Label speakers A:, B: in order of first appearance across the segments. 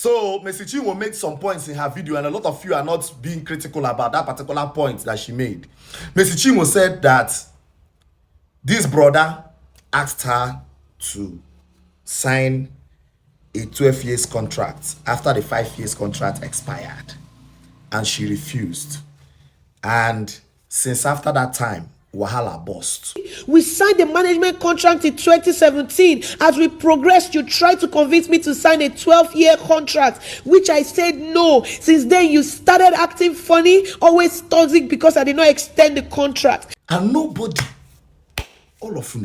A: So Mercy Chinwo made some points in her video, and a lot of you are not being critical about that particular point that she made. Mercy Chinwo said that this brother asked her to sign a 12 years contract after the 5 years contract expired, and she refused. And since after that time, wahala burst.
B: We signed a management contract in 2017. As we progressed, you tried to convince me to sign a 12-year contract, which I said no. Since then, you started acting funny, always toxic because I did not extend the contract.
A: And nobody, all of you,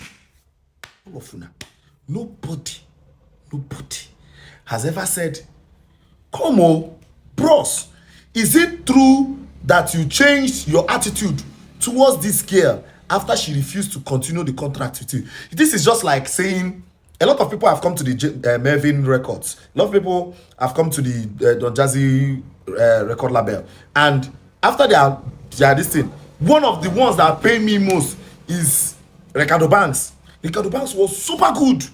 A: nobody has ever said, come on, bros, is it true that you changed your attitude towards this girl after she refused to continue the contract with you? This is just like saying, a lot of people have come to the Mervyn Records. A lot of people have come to the Don Jazzy record label. And after they are this thing, one of the ones that pay me most is Ricardo Banks. Ricardo Banks was super good.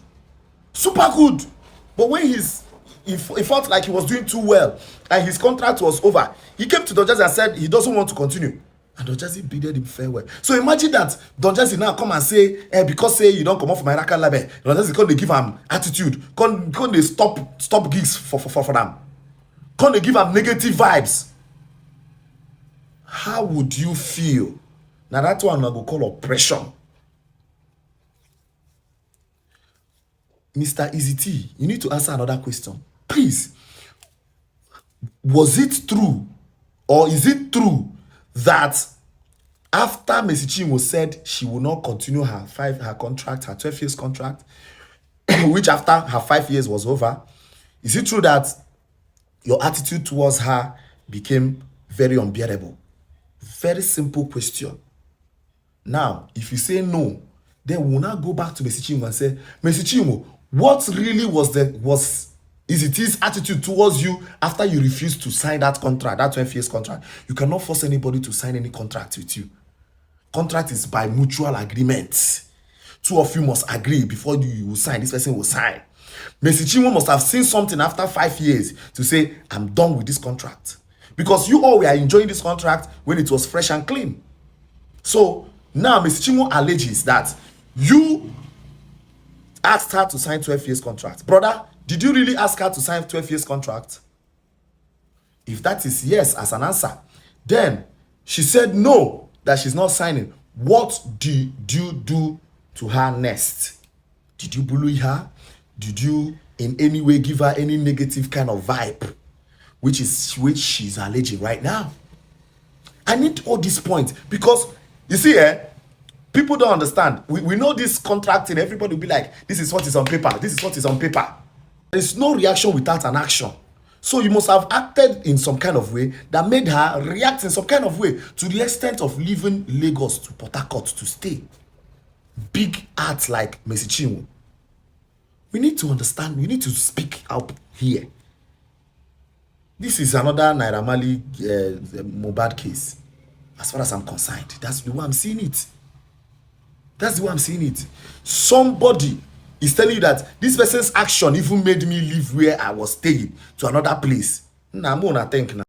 A: But when he felt like he was doing too well and his contract was over, he came to Don Jazzy and said he doesn't want to continue. And Don Jazzy bidded him farewell. So imagine that Don Jazzy now come and say, because say you don't come off my record label, Don Jazzy come they give him attitude, come they stop gigs for them, come they give him negative vibes. How would you feel? Now that's one I go call oppression. Mr. Easy T, you need to answer another question. Please. Was it true, or is it true that after Mercy Chinwo said she will not continue her 12 years contract, which after her 5 years was over, is it true that your attitude towards her became very unbearable? Very simple question. Now, if you say no, then we'll now go back to Mercy Chinwo and say, Mercy Chinwo, what really was his attitude towards you after you refused to sign that contract, that 12 years contract? You cannot force anybody to sign any contract with you. Contract is by mutual agreement. Two of you must agree before you will sign. This person will sign. Mercy Chinwo must have seen something after 5 years to say, I'm done with this contract. Because you all were enjoying this contract when it was fresh and clean. So now Mercy Chinwo alleges that you asked her to sign 12 years contract. Brother, did you really ask her to sign 12 years contract? If that is yes as an answer, then she said no, that she's not signing. What did you do to her next? Did you bully her? Did you in any way give her any negative kind of vibe, which she's alleging right now? I need all these points because you see, people don't understand. We know this contracting. Everybody will be like, this is what is on paper. This is what is on paper. There is no reaction without an action. So you must have acted in some kind of way that made her react in some kind of way to the extent of leaving Lagos to Port Harcourt to stay. Big art like Mercy Chinwo. We need to understand. We need to speak up here. This is another Naira Marley Mohbad case. As far as I'm concerned, that's the way I'm seeing it. That's the way I'm seeing it. Somebody is telling you that this person's action even made me leave where I was staying to another place. Nah, I'm gonna think now.